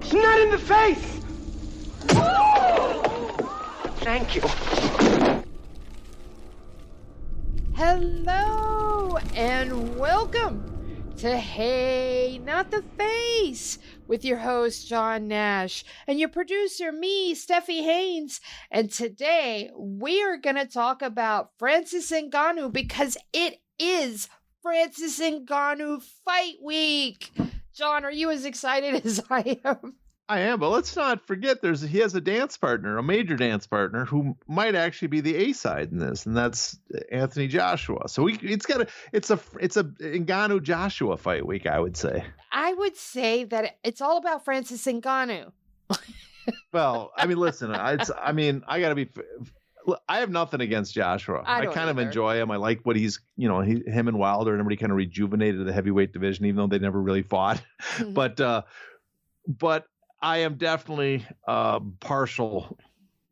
It's not in the face! Thank you. Hello and welcome to Hey, Not the Face with your host, John Nash, and your producer, me, Steffi Haynes. And today we are going to talk about Francis Ngannou because it is Francis Ngannou Fight Week. John, are you as excited as I am? I am, but let's not forget he has a dance partner, a major dance partner who might actually be the A side in this, and that's Anthony Joshua. So it's a Ngannou Joshua fight week, I would say. I would say that it's all about Francis Ngannou. Well, I mean, listen, I have nothing against Joshua. I kind of enjoy him. I like what he's, him and Wilder and everybody kind of rejuvenated the heavyweight division, even though they never really fought. But I am definitely partial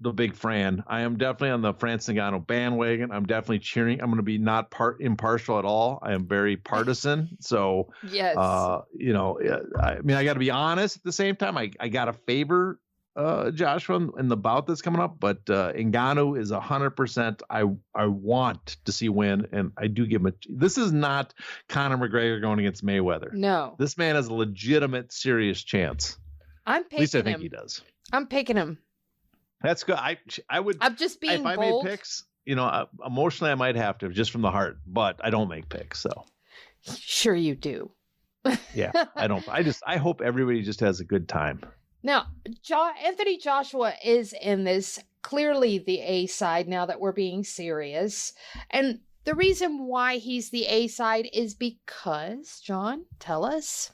to Big Fran. I am definitely on the Francis Ngannou bandwagon. I'm definitely cheering. I'm going to be not impartial at all. I am very partisan. So, yes. I got to be honest at the same time. I got to favor Joshua in the bout that's coming up, but Ngannou is 100%. I want to see win, and I do give him this is not Conor McGregor going against Mayweather. No. This man has a legitimate, serious chance. I'm picking him. At least I think he does. I'm picking him. That's good. I would. I'm just being bold. If I made picks, emotionally I might have to, just from the heart. But I don't make picks, so. Sure you do. Yeah, I don't. I hope everybody just has a good time. Now, Anthony Joshua is in this, clearly the A side now that we're being serious. And the reason why he's the A side is because, John, tell us.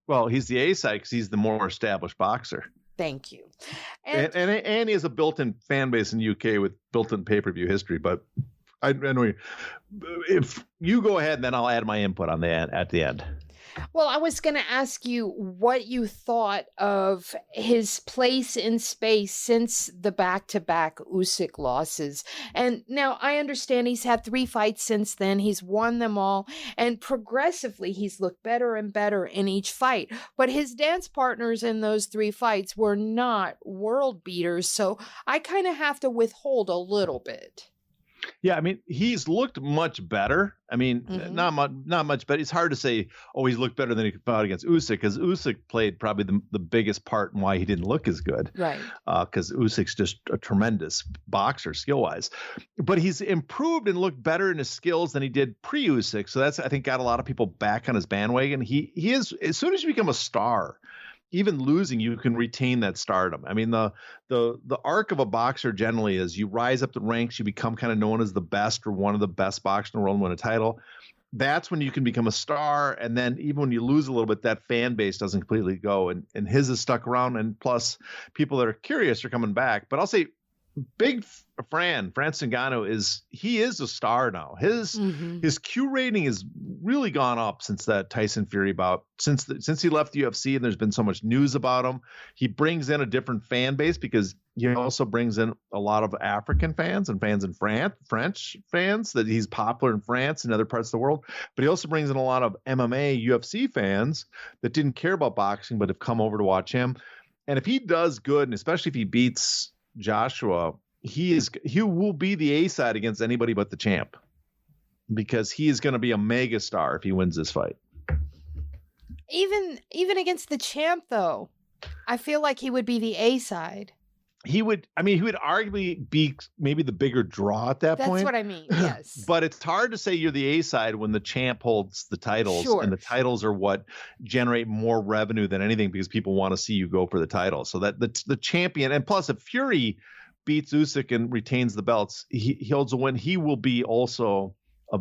Well, he's the A side because he's the more established boxer. Thank you. And he has a built-in fan base in the UK with built-in pay-per-view history. But I know if you go ahead, then I'll add my input on at the end. Well, I was going to ask you what you thought of his place in space since the back-to-back Usyk losses. And now I understand he's had 3 fights since then. He's won them all. And progressively, he's looked better and better in each fight. But his dance partners in those 3 fights were not world beaters. So I kind of have to withhold a little bit. Yeah, I mean, he's looked much better. I mean, not much better. It's hard to say, he's looked better than he fought against Usyk, because Usyk played probably the biggest part in why he didn't look as good. Right. Because Usyk's just a tremendous boxer skill-wise. But he's improved and looked better in his skills than he did pre-Usyk. So that's, I think, got a lot of people back on his bandwagon. He is, as soon as you become a star, even losing, you can retain that stardom. I mean, the arc of a boxer generally is you rise up the ranks, you become kind of known as the best or one of the best boxers in the world and win a title. That's when you can become a star. And then even when you lose a little bit, that fan base doesn't completely go. And his is stuck around. And plus, people that are curious are coming back. But I'll say, Big Francis Ngannou is a star now. His Q rating has really gone up since that Tyson Fury bout. Since he left the UFC, and there's been so much news about him. He brings in a different fan base because he also brings in a lot of African fans and fans in France, French fans, that he's popular in France and other parts of the world. But he also brings in a lot of MMA, UFC fans that didn't care about boxing but have come over to watch him. And if he does good, and especially if he beats Joshua, he will be the A side against anybody but the champ, because he is going to be a mega star if he wins this fight. Even against the champ, though, I feel like he would be the A side. He would arguably be maybe the bigger draw at that point. That's what I mean. Yes. But it's hard to say you're the A side when the champ holds the titles. Sure. And the titles are what generate more revenue than anything, because people want to see you go for the title. So that the champion, and plus if Fury beats Usyk and retains the belts, he holds a win. He will be also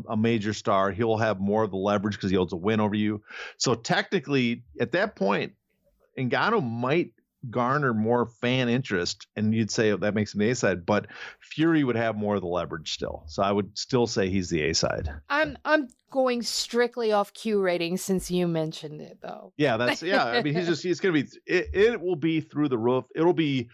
a major star. He'll have more of the leverage because he holds a win over you. So technically at that point, Ngannou might garner more fan interest, and you'd say that makes him the A side, but Fury would have more of the leverage still. So I would still say he's the A side. I'm going strictly off Q ratings since you mentioned it, though. Yeah, I mean, he's going to be, it will be through the roof. It'll be,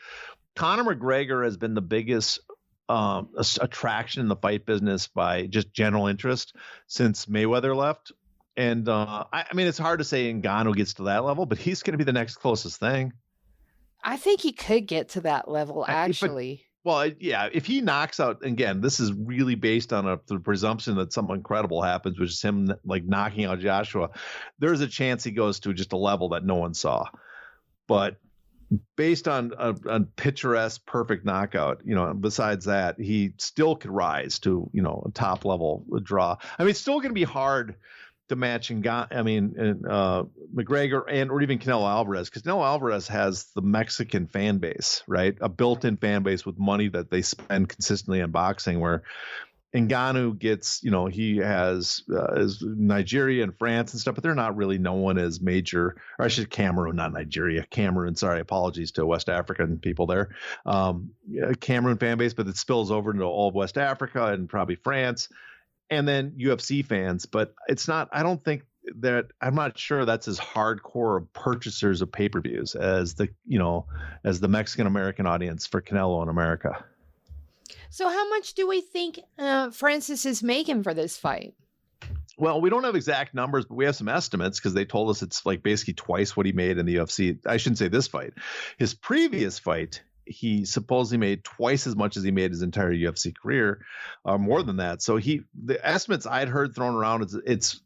Conor McGregor has been the biggest attraction in the fight business by just general interest since Mayweather left. I mean, it's hard to say Ngannou gets to that level, but he's going to be the next closest thing. I think he could get to that level, actually. Well, yeah, if he knocks out, again, this is really based on the presumption that something incredible happens, which is him like knocking out Joshua. There's a chance he goes to just a level that no one saw. But based on a picturesque, perfect knockout, besides that, he still could rise to, a top level draw. I mean, it's still going to be hard to match McGregor or even Canelo Alvarez, because Canelo Alvarez has the Mexican fan base, right? A built-in fan base with money that they spend consistently on boxing, where Ngannou gets, he has Nigeria and France and stuff, but they're not really known as major, or I should Cameroon, not Nigeria, Cameroon. Sorry, apologies to West African people there. Cameroon fan base, but it spills over into all of West Africa and probably France. And then UFC fans, but it's not, I don't think that, I'm not sure that's as hardcore of purchasers of pay-per-views as the Mexican American audience for Canelo in America. So how much do we think Francis is making for this fight? Well, we don't have exact numbers, but we have some estimates, because they told us it's like basically twice what he made in the UFC. I shouldn't say this fight. His previous fight, he supposedly made twice as much as he made his entire UFC career, more than that. So the estimates I'd heard thrown around, it's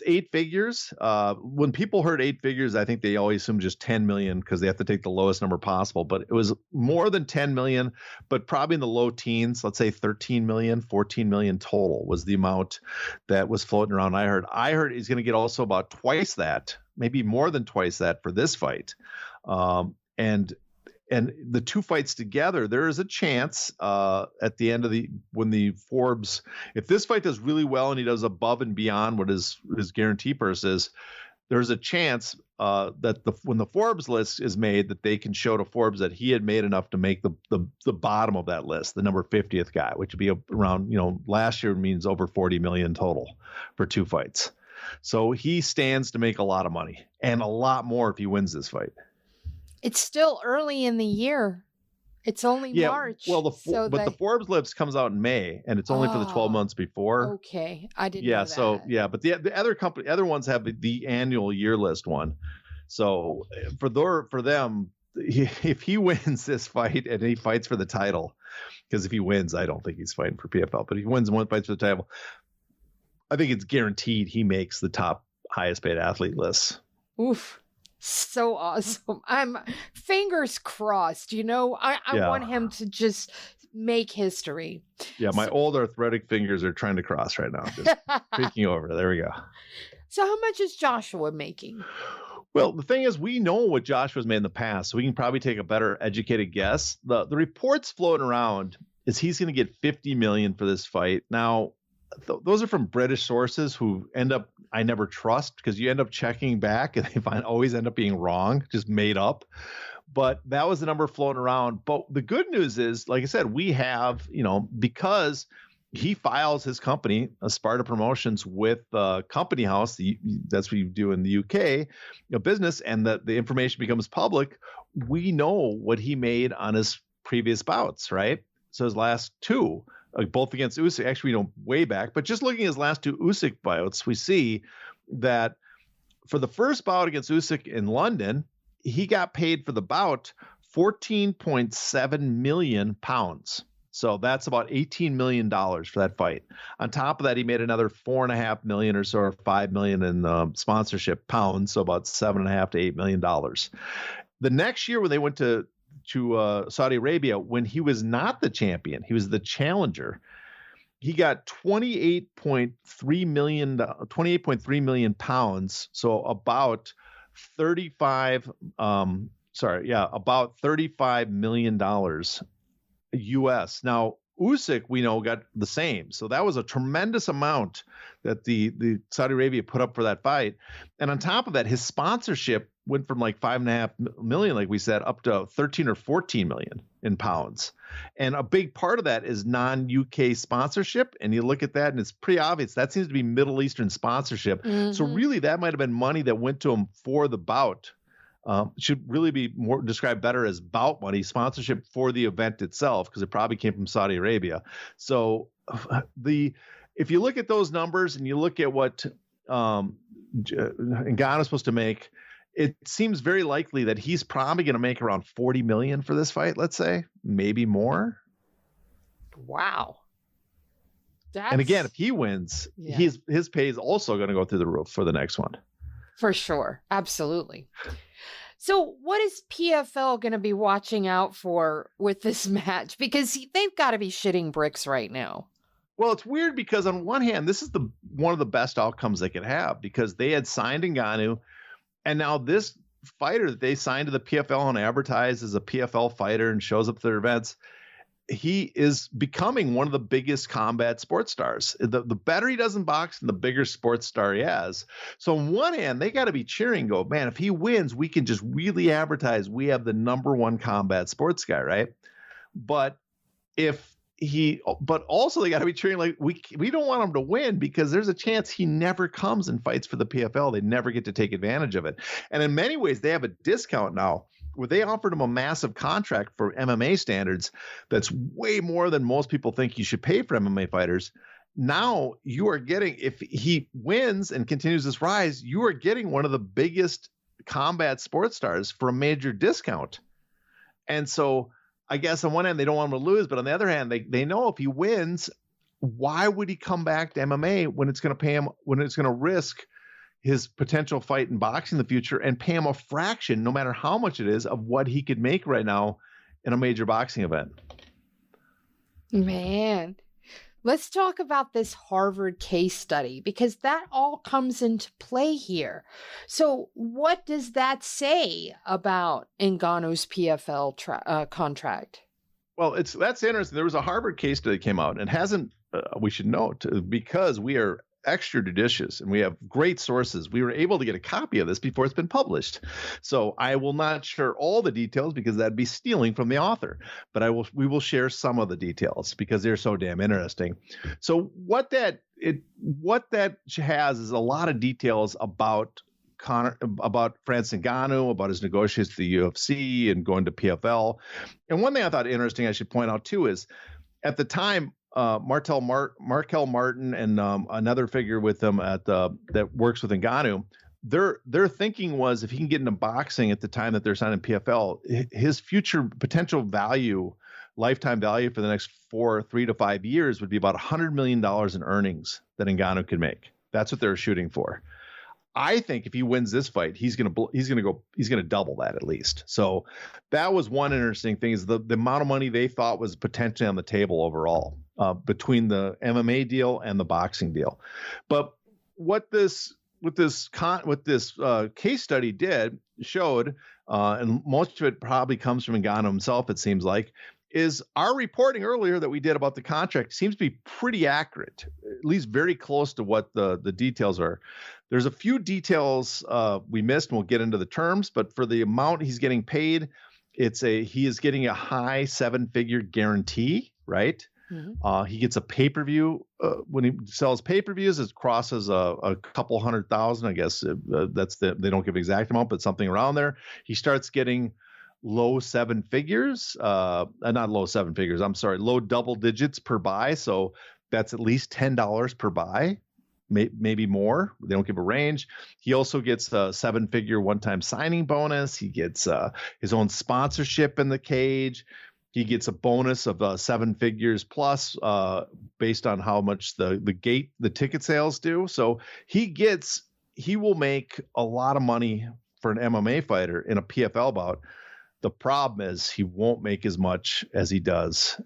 8 figures. When people heard 8 figures, I think they always assume just 10 million, because they have to take the lowest number possible. But it was more than 10 million, but probably in the low teens. Let's say 13 million, 14 million total was the amount that was floating around. I heard he's going to get also about twice that, maybe more than twice that for this fight. And the two fights together, there is a chance at the end of when the Forbes, if this fight does really well and he does above and beyond what his guarantee purse is, there's a chance that when the Forbes list is made, that they can show to Forbes that he had made enough to make the bottom of that list, the number 50th guy, which would be around, last year means over 40 million total for 2 fights. So he stands to make a lot of money, and a lot more if he wins this fight. It's still early in the year. It's only March. Well, the Forbes list comes out in May, and it's only for the 12 months before. Okay, I didn't know that. So but the other ones have the annual year list one. So for them, if he wins this fight and he fights for the title, because if he wins, I don't think he's fighting for PFL, but if he wins one, fights for the title, I think it's guaranteed he makes the top highest paid athlete list. Oof. So awesome. I'm fingers crossed, I want him to just make history. Yeah, my old arthritic fingers are trying to cross right now. Just peeking over. There we go. So how much is Joshua making? Well, the thing is, we know what Joshua's made in the past, so we can probably take a better educated guess. The reports floating around is he's going to get 50 million for this fight. Now, those are from British sources who I never trust, because you end up checking back and they always end up being wrong, just made up. But that was the number floating around. But the good news is, like I said, we have, because he files his company, Sparta Promotions, with Company House. That's what you do in the UK, business, and the information becomes public. We know what he made on his previous bouts, right? So his last 2. Both against Usyk, actually, way back, but just looking at his last 2 Usyk bouts, we see that for the first bout against Usyk in London, he got paid for the bout 14.7 million pounds. So that's about $18 million for that fight. On top of that, he made another 4.5 million or so, or 5 million in sponsorship pounds. So about $7.5 to $8 million. The next year when they went to Saudi Arabia, when he was not the champion, he was the challenger, he got 28.3 million pounds. So about about $35 million US. Now, Usyk, we know, got the same. So that was a tremendous amount that the Saudi Arabia put up for that fight. And on top of that, his sponsorship went from like 5.5 million, like we said, up to 13 or 14 million in pounds. And a big part of that is non-UK sponsorship. And you look at that and it's pretty obvious. That seems to be Middle Eastern sponsorship. Mm-hmm. So really that might've been money that went to him for the bout. Should really be more described better as bout money, sponsorship for the event itself, because it probably came from Saudi Arabia. So if you look at those numbers and you look at what Ngannou is supposed to make, it seems very likely that he's probably going to make around 40 million for this fight, let's say, maybe more. Wow. And again, if he wins, his pay is also going to go through the roof for the next one. For sure. Absolutely. So what is PFL going to be watching out for with this match? Because they've got to be shitting bricks right now. Well, it's weird because on one hand, this is one of the best outcomes they could have, because they had signed Ngannou, and now this fighter that they signed to the PFL and advertised as a PFL fighter and shows up at their events, he is becoming one of the biggest combat sports stars. The better he does in boxing, the bigger sports star he has. So on one hand, they got to be cheering, go, man, if he wins, we can just really advertise we have the number one combat sports guy, right? But also they got to be cheering like we don't want him to win, because there's a chance he never comes and fights for the PFL. They never get to take advantage of it. And in many ways, they have a discount now, where they offered him a massive contract for MMA standards that's way more than most people think you should pay for MMA fighters. Now you are getting, if he wins and continues this rise, you are getting one of the biggest combat sports stars for a major discount. And so I guess on one hand, they don't want him to lose, but on the other hand, they know if he wins, why would he come back to MMA when it's going to pay him, when it's going to risk his potential fight in boxing in the future and pay him a fraction, no matter how much it is, of what he could make right now in a major boxing event. Man, let's talk about this Harvard case study, because that all comes into play here. So what does that say about Ngannou's PFL contract? Well, that's interesting. There was a Harvard case study that came out, and hasn't, we should note, because we are extrajudicious and we have great sources, we were able to get a copy of this before it's been published. So I will not share all the details, because that'd be stealing from the author, but we will share some of the details because they're so damn interesting. So what that has is a lot of details about Francis Ngannou, about his negotiations with the UFC and going to PFL. And one thing I thought interesting, I should point out too, is at the time, Markel Martin and another figure with them that works with Ngannou, their thinking was if he can get into boxing at the time that they're signing PFL, his future potential value, lifetime value for the next 3 to 5 years would be about $100 million in earnings that Ngannou could make. That's what they're shooting for. I think if he wins this fight, he's going to double that at least. So that was one interesting thing, is the amount of money they thought was potentially on the table overall between the MMA deal and the boxing deal. But what this case study showed, and most of it probably comes from Ngannou himself, it seems like, is our reporting earlier that we did about the contract seems to be pretty accurate, at least very close to what the details are. There's a few details we missed, and we'll get into the terms, but for the amount he's getting paid, he is getting a high 7-figure guarantee, right? Mm-hmm. He gets a pay-per-view. When he sells pay-per-views, it crosses a couple 100,000, I guess. They don't give an exact amount, but something around there. He starts getting low double digits per buy. So that's at least $10 per buy, maybe more. They don't give a range. He also gets a 7-figure one-time signing bonus. He gets his own sponsorship in the cage. He gets a bonus of 7 figures plus based on how much the ticket sales do. So he will make a lot of money for an MMA fighter in a PFL bout. The problem is he won't make as much as he does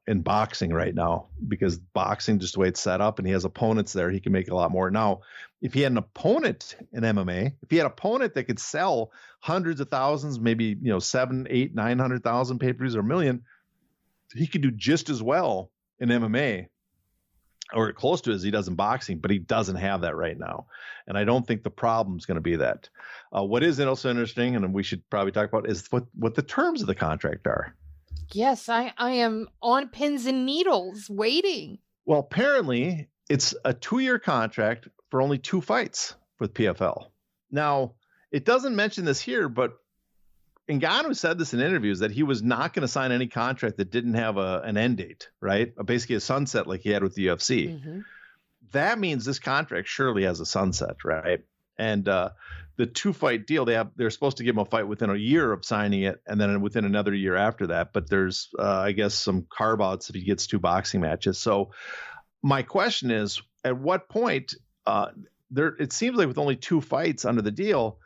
in boxing right now, because boxing, just the way it's set up, and he has opponents there, he can make a lot more. Now, if he had an opponent in MMA, if he had an opponent that could sell hundreds of thousands, maybe 7, 8, 900,000 pay-per-views or $1 million, he could do just as well in MMA, or close to as he does in boxing, but he doesn't have that right now. And I don't think the problem is going to be that. What is also interesting, and we should probably talk about, is what the terms of the contract are. Yes, I am on pins and needles waiting. Well, apparently it's a 2-year contract for only 2 fights with PFL. Now, it doesn't mention this here, but Ngannou said this in interviews that he was not going to sign any contract that didn't have an end date, right? Basically a sunset like he had with the UFC. Mm-hmm. That means this contract surely has a sunset, right? And the 2-fight deal, they're supposed to give him a fight within a year of signing it, and then within another year after that. But there's, I guess, some carve outs if he gets 2 boxing matches. So my question is, at what point it seems like with only 2 fights under the deal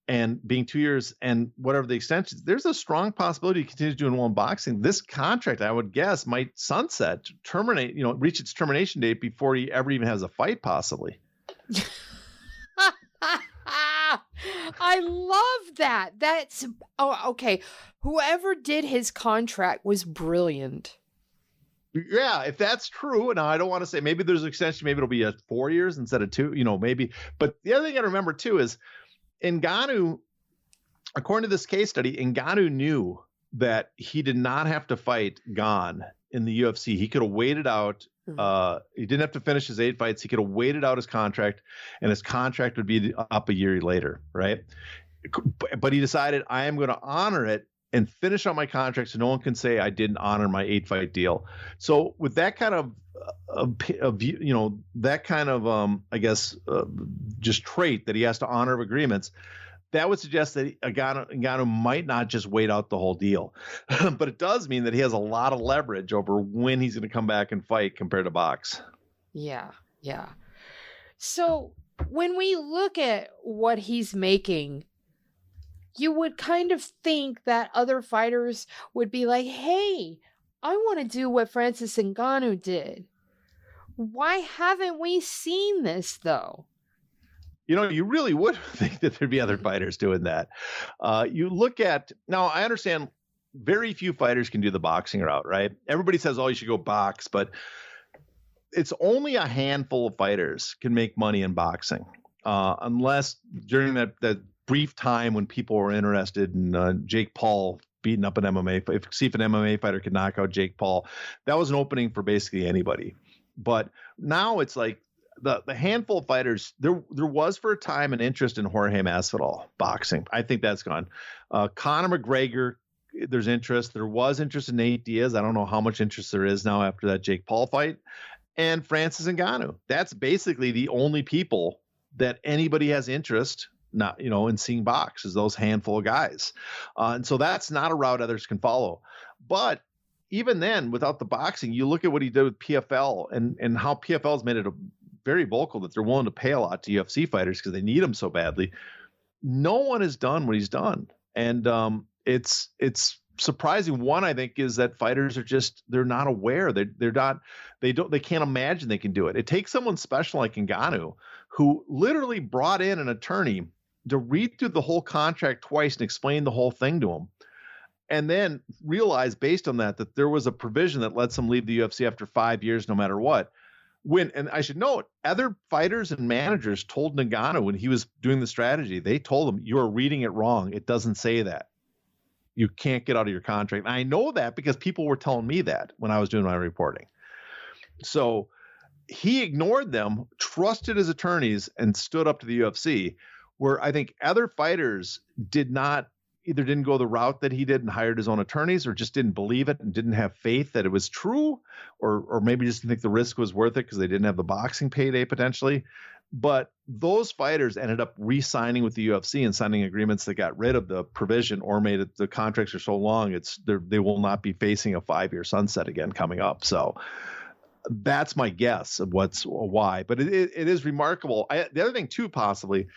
and being 2 years and whatever the extensions, there's a strong possibility he continues doing well in boxing. This contract, I would guess, might sunset, terminate, reach its termination date before he ever even has a fight, possibly. I love that. Okay. Whoever did his contract was brilliant. Yeah, if that's true, now I don't want to say maybe there's an extension, maybe it'll be 4 years instead of 2, maybe. But the other thing I remember too is Ngannou, according to this case study, Ngannou knew that he did not have to fight Gane in the UFC. He could have waited out. He didn't have to finish his 8 fights. He could have waited out his contract, and his contract would be up a year later, right? But he decided, I am going to honor it and finish on my contract so no one can say I didn't honor my 8-fight deal. So with that kind of just trait that he has to honor agreements, that would suggest that Ngannou might not just wait out the whole deal. But it does mean that he has a lot of leverage over when he's going to come back and fight compared to box. Yeah. So when we look at what he's making, you would kind of think that other fighters would be like, hey, I want to do what Francis Ngannou did. Why haven't we seen this, though? You really would think that there'd be other fighters doing that. You look at, now I understand very few fighters can do the boxing route, right? Everybody says, oh, you should go box, but it's only a handful of fighters can make money in boxing, unless during that brief time when people were interested in Jake Paul beating up an MMA. See if an MMA fighter could knock out Jake Paul. That was an opening for basically anybody. But now it's like the handful of fighters, there was for a time an interest in Jorge Masvidal boxing. I think that's gone. Conor McGregor, there's interest. There was interest in Nate Diaz. I don't know how much interest there is now after that Jake Paul fight. And Francis Ngannou. That's basically the only people that anybody has interest in seeing box is those handful of guys. And so that's not a route others can follow. But even then, without the boxing, you look at what he did with PFL and how PFL has made it very vocal that they're willing to pay a lot to UFC fighters because they need them so badly. No one has done what he's done. And it's surprising. One, I think, is that fighters are they're not aware. They can't imagine they can do it. It takes someone special like Ngannou, who literally brought in an attorney to read through the whole contract twice and explain the whole thing to him. And then realize based on that there was a provision that lets him leave the UFC after 5 years, no matter what. And I should note, other fighters and managers told Ngannou when he was doing the strategy, they told him, you're reading it wrong. It doesn't say that. You can't get out of your contract. And I know that because people were telling me that when I was doing my reporting. So he ignored them, trusted his attorneys, and stood up to the UFC, where I think other fighters either didn't go the route that he did and hired his own attorneys, or just didn't believe it and didn't have faith that it was true, or maybe just didn't think the risk was worth it because they didn't have the boxing payday potentially. But those fighters ended up re-signing with the UFC and signing agreements that got rid of the provision or made it the contracts are so long they will not be facing a 5-year sunset again coming up. So that's my guess of why. But it is remarkable. The other thing too, possibly,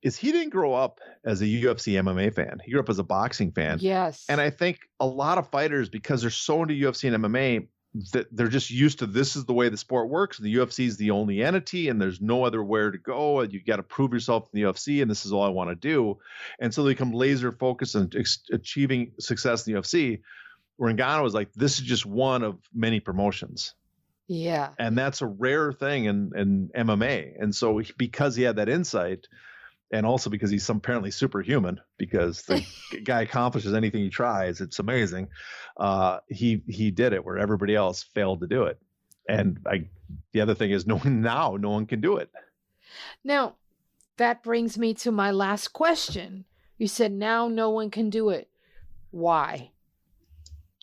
is he didn't grow up as a UFC MMA fan. He grew up as a boxing fan. Yes. And I think a lot of fighters, because they're so into UFC and MMA, that they're just used to this is the way the sport works. The UFC is the only entity and there's no other where to go. You got to prove yourself in the UFC and this is all I want to do. And so they become laser focused on achieving success in the UFC, where Ngannou was like, this is just one of many promotions. Yeah. And that's a rare thing in MMA. And so because he had that insight, and also because he's apparently superhuman, because the guy accomplishes anything he tries, it's amazing. He did it where everybody else failed to do it. And the other thing is no one can do it. Now, that brings me to my last question. You said now no one can do it. Why?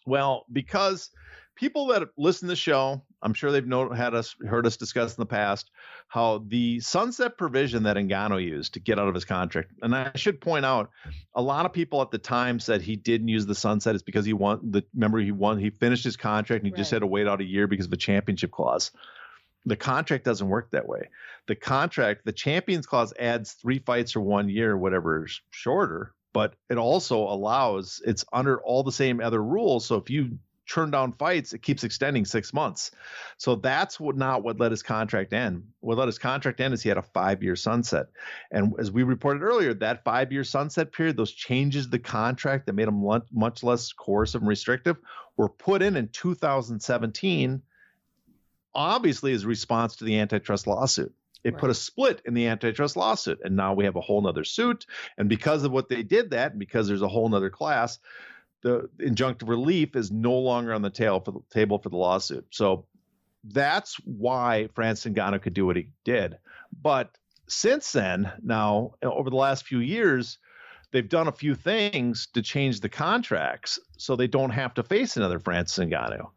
Well, because people that listen to the show, I'm sure they've heard us discuss in the past how the sunset provision that Ngannou used to get out of his contract. And I should point out, a lot of people at the time said he didn't use the sunset. It's because he finished his contract and he just had to wait out a year because of a championship clause. The contract doesn't work that way. The champions clause adds 3 fights or 1 year, whatever is shorter, but it also it's under all the same other rules. So if you turn down fights, it keeps extending 6 months. So that's not what let his contract end. What let his contract end is he had a 5-year sunset. And as we reported earlier, that 5-year sunset period, those changes to the contract that made him much less coercive and restrictive, were put in 2017, obviously as a response to the antitrust lawsuit. It put a split in the antitrust lawsuit, and now we have a whole nother suit. And because of what they did that, because there's a whole nother class, the injunctive relief is no longer on the table for the lawsuit. So that's why Francis Ngannou could do what he did. But since then, now, over the last few years, they've done a few things to change the contracts so they don't have to face another Francis Ngannou.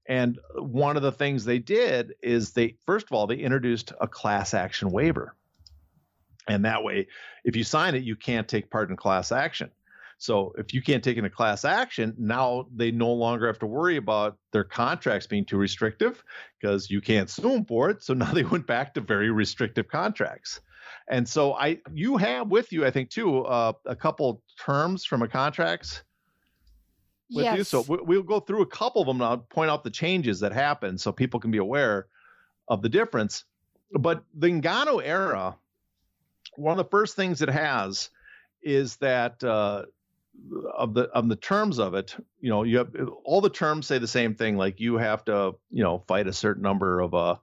And one of the things they did is first of all, they introduced a class action waiver. And that way, if you sign it, you can't take part in class action. So if you can't take in a class action, now they no longer have to worry about their contracts being too restrictive because you can't sue them for it. So now they went back to very restrictive contracts. And so you have with you, I think, too, a couple terms from a contracts with you. So we'll go through a couple of them now, point out the changes that happened so people can be aware of the difference. But the Ngannou era, one of the first things it has is that of the terms of it, you have all the terms say the same thing. Like you have to, fight a certain number of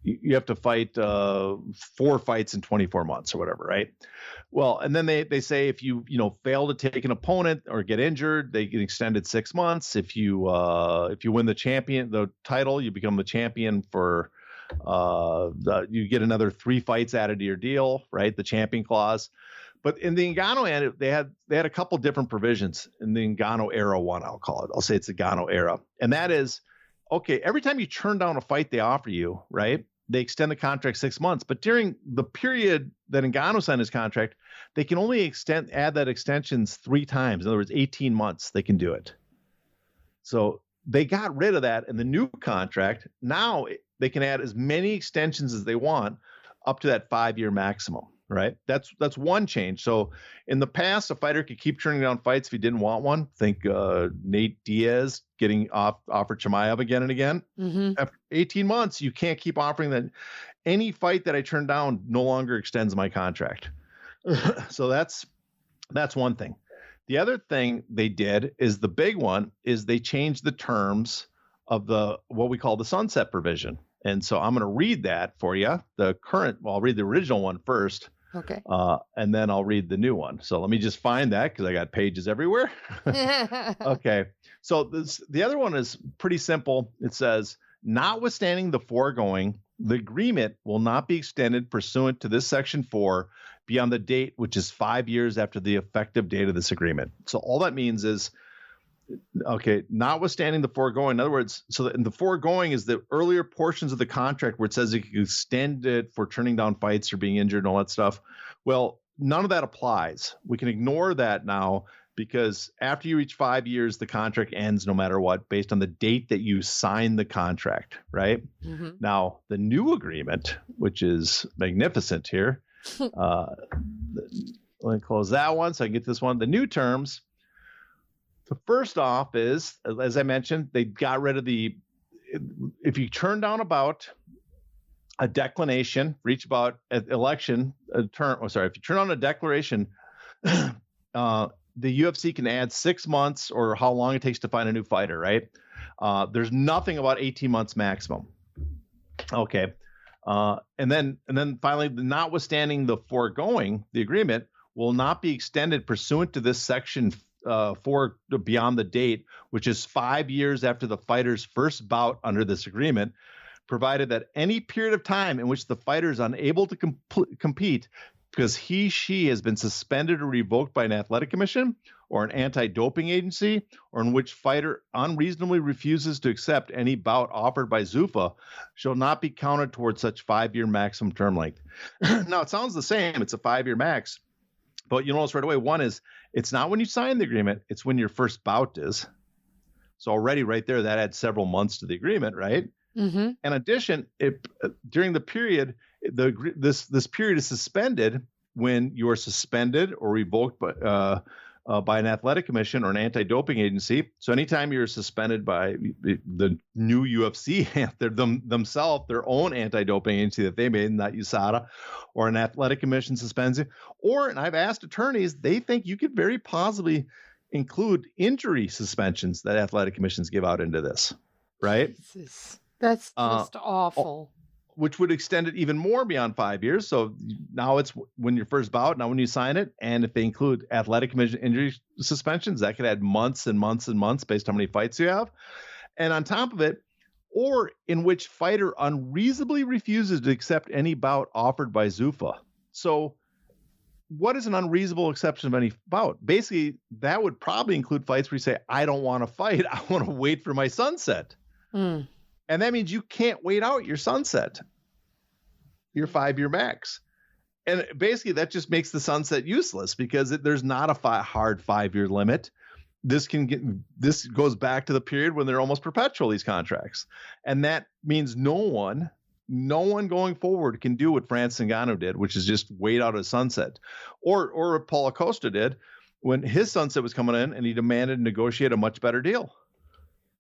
you have to fight 4 fights in 24 months or whatever, right? Well, and then they say if you fail to take an opponent or get injured, they get extended 6 months. If you win the title, you become the champion for you get another 3 fights added to your deal, right? The champion clause. But in the Ngannou end, they had a couple different provisions in the Ngannou era one, I'll call it. I'll say it's the Ngannou era. And that is, okay, every time you turn down a fight they offer you, right, they extend the contract 6 months. But during the period that Ngannou signed his contract, they can only add that extensions 3 times. In other words, 18 months they can do it. So they got rid of that in the new contract. Now they can add as many extensions as they want up to that 5-year maximum. Right. That's one change. So in the past, a fighter could keep turning down fights if he didn't want one. Think Nate Diaz getting offered Chimaev again and again. Mm-hmm. After 18 months, you can't keep offering that. Any fight that I turn down no longer extends my contract. So that's one thing. The other thing they did is the big one is they changed the terms of what we call the sunset provision. And so I'm going to read that for you. I'll read the original one first. Okay. And then I'll read the new one. So let me just find that because I got pages everywhere. Okay. So the other one is pretty simple. It says, notwithstanding the foregoing, the agreement will not be extended pursuant to this section 4 beyond the date, which is 5 years after the effective date of this agreement. So all that means is, okay, notwithstanding the foregoing, in other words, the foregoing is the earlier portions of the contract where it says you can extend it for turning down fights or being injured and all that stuff. Well, none of that applies. We can ignore that now because after you reach 5 years, the contract ends no matter what, based on the date that you signed the contract, right? Mm-hmm. Now, the new agreement, which is magnificent here, let me close that one so I can get this one. The new terms. So first off is, as I mentioned, they got rid of if you turn down about a declination, reach about an election, if you turn on a declaration, the UFC can add 6 months or how long it takes to find a new fighter, right? There's nothing about 18 months maximum. Okay. And then finally, notwithstanding the foregoing, the agreement will not be extended pursuant to this section 4 beyond the date, which is 5 years after the fighter's first bout under this agreement, provided that any period of time in which the fighter is unable to compete because she has been suspended or revoked by an athletic commission, or an anti-doping agency, or in which fighter unreasonably refuses to accept any bout offered by Zuffa shall not be counted towards such 5-year maximum term length. Now, it sounds the same. It's a 5-year max. But you notice right away, one is it's not when you sign the agreement, it's when your first bout is. So already right there, that adds several months to the agreement, right? Mm-hmm. In addition, during the period, this period is suspended when you are suspended or revoked by an athletic commission or an anti-doping agency. So anytime you're suspended by the new UFC, themselves, their own anti-doping agency that they made, not USADA, or an athletic commission suspends you, or, and I've asked attorneys, they think you could very possibly include injury suspensions that athletic commissions give out into this, right? That's just awful. Which would extend it even more beyond 5 years. So now it's when your first bout, now when you sign it, and if they include athletic commission injury suspensions, that could add months and months and months based on how many fights you have. And on top of it, or in which fighter unreasonably refuses to accept any bout offered by Zuffa. So what is an unreasonable exception of any bout? Basically, that would probably include fights where you say, I don't want to fight. I want to wait for my sunset. Mm. And that means you can't wait out your sunset, your 5-year max. And basically that just makes the sunset useless because there's not a hard 5-year limit. This goes back to the period when they're almost perpetual, these contracts. And that means no one going forward can do what Francis Ngannou did, which is just wait out a sunset, or what Paulo Costa did when his sunset was coming in and he demanded to negotiate a much better deal.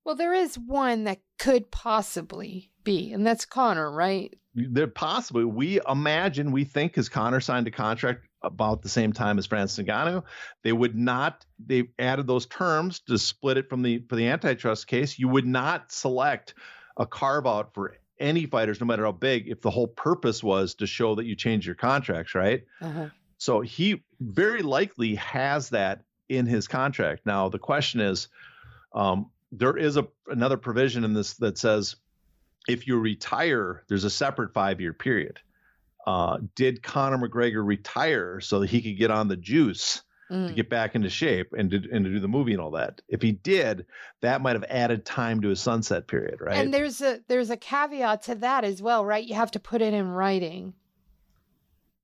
Well, there is one that could possibly be, and that's Conor, right? There possibly, we think, because Conor signed a contract about the same time as Francis Ngannou, they added those terms to split it for the antitrust case. You would not select a carve out for any fighters, no matter how big, if the whole purpose was to show that you change your contracts, right? Uh-huh. So he very likely has that in his contract. Now, the question is, there is another provision in this that says if you retire, there's a separate 5-year period. Did Conor McGregor retire so that he could get on the juice to get back into shape and to do the movie and all that? If he did, that might have added time to his sunset period, right? And there's a caveat to that as well, right? You have to put it in writing.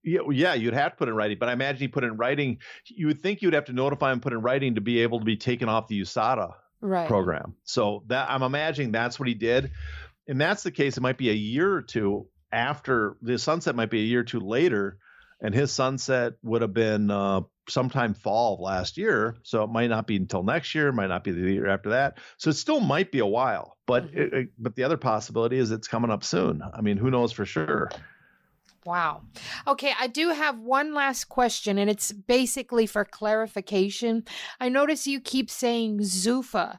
Yeah, you'd have to put it in writing, but I imagine he put it in writing. You would think you'd have to notify him, put it in writing to be able to be taken off the USADA program. So that I'm imagining that's what he did. And that's the case. It might be a year or two after the sunset, might be a year or two later. And his sunset would have been sometime fall of last year. So it might not be until next year, might not be the year after that. So it still might be a while, but but the other possibility is it's coming up soon. I mean, who knows for sure? Wow. Okay, I do have one last question, and it's basically for clarification. I notice you keep saying Zuffa.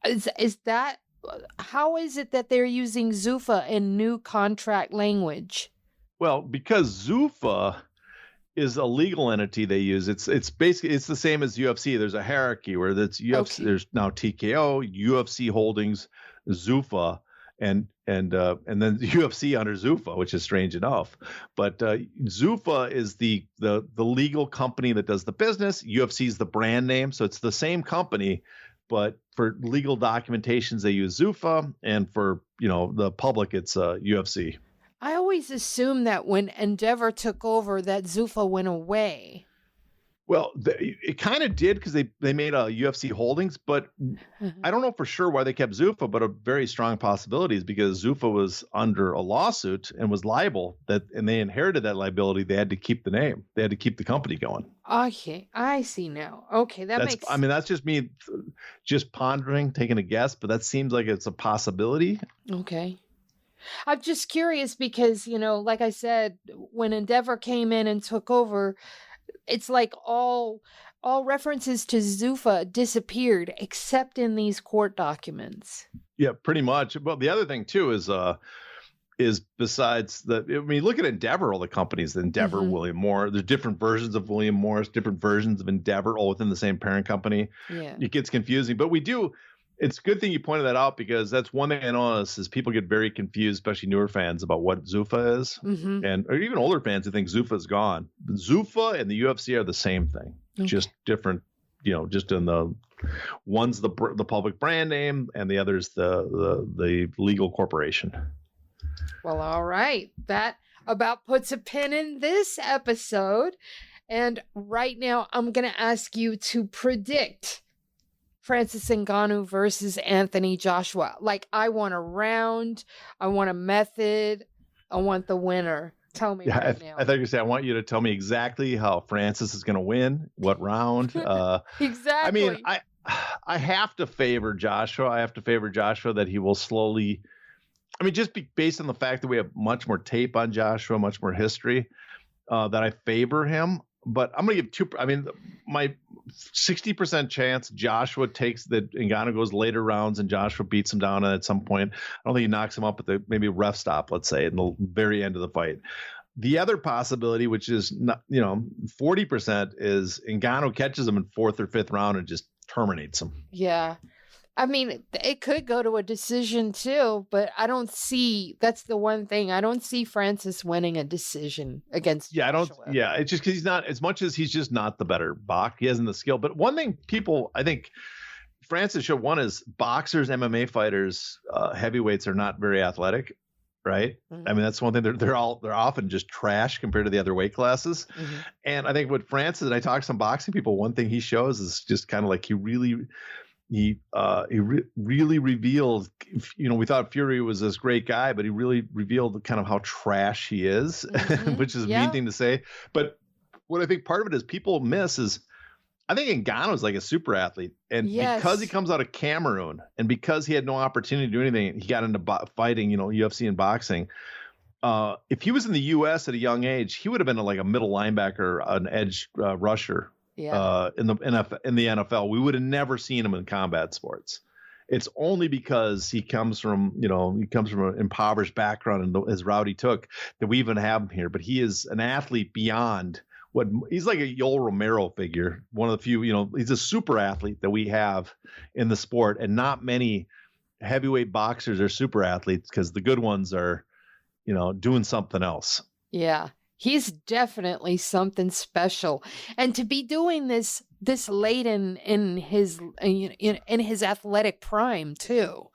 Is that, how is it that they're using Zuffa in new contract language? Well, because Zuffa is a legal entity they use. It's basically, it's the same as UFC. There's a hierarchy where that's UFC. Okay. There's now TKO, UFC Holdings, Zuffa, and then UFC under Zuffa, which is strange enough. But Zuffa is the legal company that does the business. UFC is the brand name, so it's the same company, but for legal documentations they use Zuffa, and for the public it's UFC. I always assumed that when Endeavor took over, that Zuffa went away. Well, it kind of did because they made a UFC Holdings, but I don't know for sure why they kept Zuffa, but a very strong possibility is because Zuffa was under a lawsuit and was liable, and they inherited that liability. They had to keep the name. They had to keep the company going. Okay, I see now. Okay, that's just me just pondering, taking a guess, but that seems like it's a possibility. Okay. I'm just curious because, like I said, when Endeavor came in and took over, it's like all references to Zuffa disappeared except in these court documents. Yeah, pretty much. Well, the other thing too is besides look at Endeavor, all the companies, Endeavor, William Morris, there's different versions of William Morris, different versions of Endeavor, all within the same parent company. Yeah. It gets confusing, but it's a good thing you pointed that out because that's one thing I notice is people get very confused, especially newer fans, about what Zuffa is, or even older fans who think Zuffa is gone. But Zuffa and the UFC are the same thing, just different just in one's the public brand name and the other's the legal corporation. Well, all right. That about puts a pin in this episode. And right now, I'm going to ask you to predict Francis Ngannou versus Anthony Joshua. Like, I want a round, I want a method, I want the winner. Tell me right now. I thought you said I want you to tell me exactly how Francis is going to win, what round. Exactly. I mean, I have to favor Joshua. I have to favor Joshua that he will slowly. I mean, just based on the fact that we have much more tape on Joshua, much more history, that I favor him. But I'm going to give two. I mean, my 60% chance Joshua takes that Ngannou goes later rounds and Joshua beats him down at some point. I don't think he knocks him up at maybe ref stop, let's say, in the very end of the fight. The other possibility, which is not, 40%, is Ngannou catches him in fourth or fifth round and just terminates him. Yeah. I mean, it could go to a decision too, but I don't see, that's the one thing. I don't see Francis winning a decision against Joshua. It's just because he's not, as much as he's just not the better boxer. He hasn't the skill. But one thing I think Francis showed, one is boxers, MMA fighters, heavyweights are not very athletic, right? Mm-hmm. I mean, that's one thing. They're often just trash compared to the other weight classes. Mm-hmm. And I think with Francis, and I talk to some boxing people, one thing he shows is just kind of like he really revealed, we thought Fury was this great guy, but he really revealed kind of how trash he is, which is a mean thing to say. But what I think part of it is people miss is, I think Ngannou is like a super athlete. And because he comes out of Cameroon and because he had no opportunity to do anything, he got into fighting, UFC and boxing. If he was in the US at a young age, he would have been like a middle linebacker, an edge rusher. Yeah. In the NFL, we would have never seen him in combat sports. It's only because he comes from an impoverished background and his route he took that we even have him here. But he is an athlete beyond what he's like, a Yoel Romero figure. One of the few, he's a super athlete that we have in the sport, and not many heavyweight boxers are super athletes because the good ones are, doing something else. Yeah. He's definitely something special, and to be doing this late in his athletic prime too.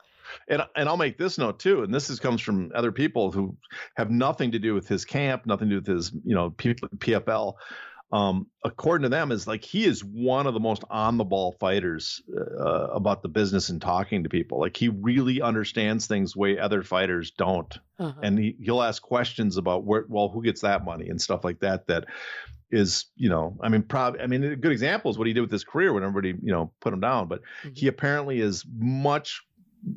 And I'll make this note too, and this comes from other people who have nothing to do with his camp, nothing to do with his PFL. According to them, is like he is one of the most on the ball fighters about the business and talking to people. Like he really understands things way other fighters don't. Uh-huh. And he'll ask questions about who gets that money and stuff like that. That is, a good example is what he did with his career when everybody, put him down. But he apparently is much,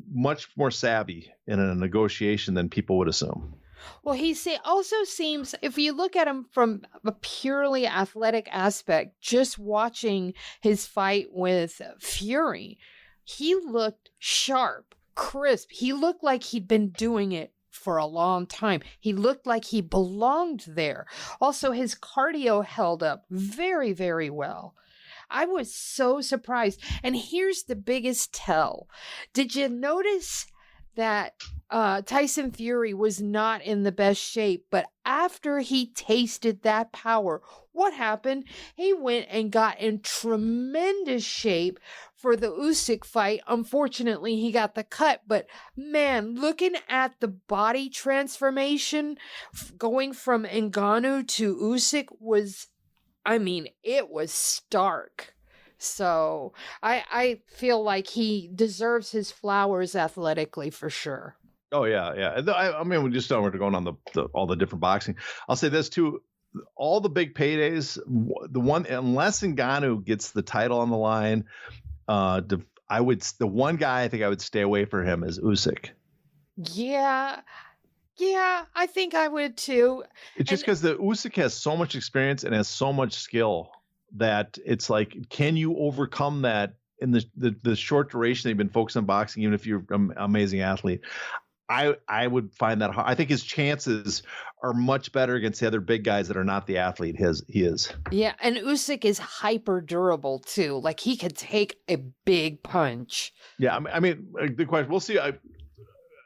much more savvy in a negotiation than people would assume. Well, he also seems, if you look at him from a purely athletic aspect, just watching his fight with Fury, he looked sharp, crisp. He looked like he'd been doing it for a long time. He looked like he belonged there. Also, his cardio held up very, very well. I was so surprised. And here's the biggest tell. Did you notice that Tyson Fury was not in the best shape, but after he tasted that power, what happened? He went and got in tremendous shape for the Usyk fight. Unfortunately, he got the cut, but man, looking at the body transformation going from Ngannou to Usyk it was stark. So I feel like he deserves his flowers athletically for sure. Oh yeah. I mean, we just don't want to go on all the different boxing. I'll say this too: all the big paydays, unless Ngannou gets the title on the line, the one guy I think I would stay away from him is Usyk. Yeah, I think I would too. It's just because the Usyk has so much experience and has so much skill that it's like, can you overcome that in the short duration they've been focused on boxing, even if you're an amazing athlete? I would find that hard. I think his chances are much better against the other big guys that are not the athlete he is. Yeah, and Usyk is hyper durable too. Like he could take a big punch. Yeah, I mean, the question, we'll see.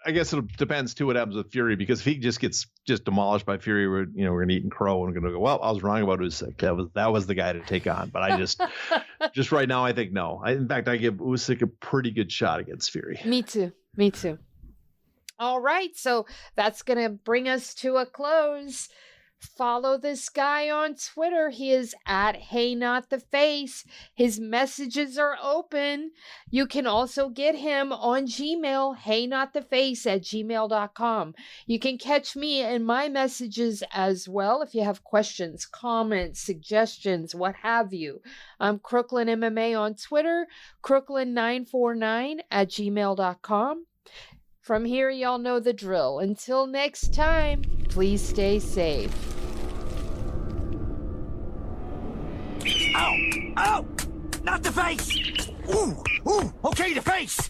I guess it depends too what happens with Fury, because if he just gets demolished by Fury, we're going to eat and crow and we're going to go, well, I was wrong about Usyk. That was the guy to take on. But I just right now, I think no. In fact, I give Usyk a pretty good shot against Fury. Me too. All right, so that's going to bring us to a close. Follow this guy on Twitter. He is at Hey Not The Face. His messages are open. You can also get him on Gmail, heynottheface@gmail.com. You can catch me in my messages as well if you have questions, comments, suggestions, what have you. I'm Crooklyn MMA on Twitter, Crooklyn949@gmail.com. From here, y'all know the drill. Until next time, please stay safe. Ow! Ow! Not the face! Ooh! Ooh! Okay, the face!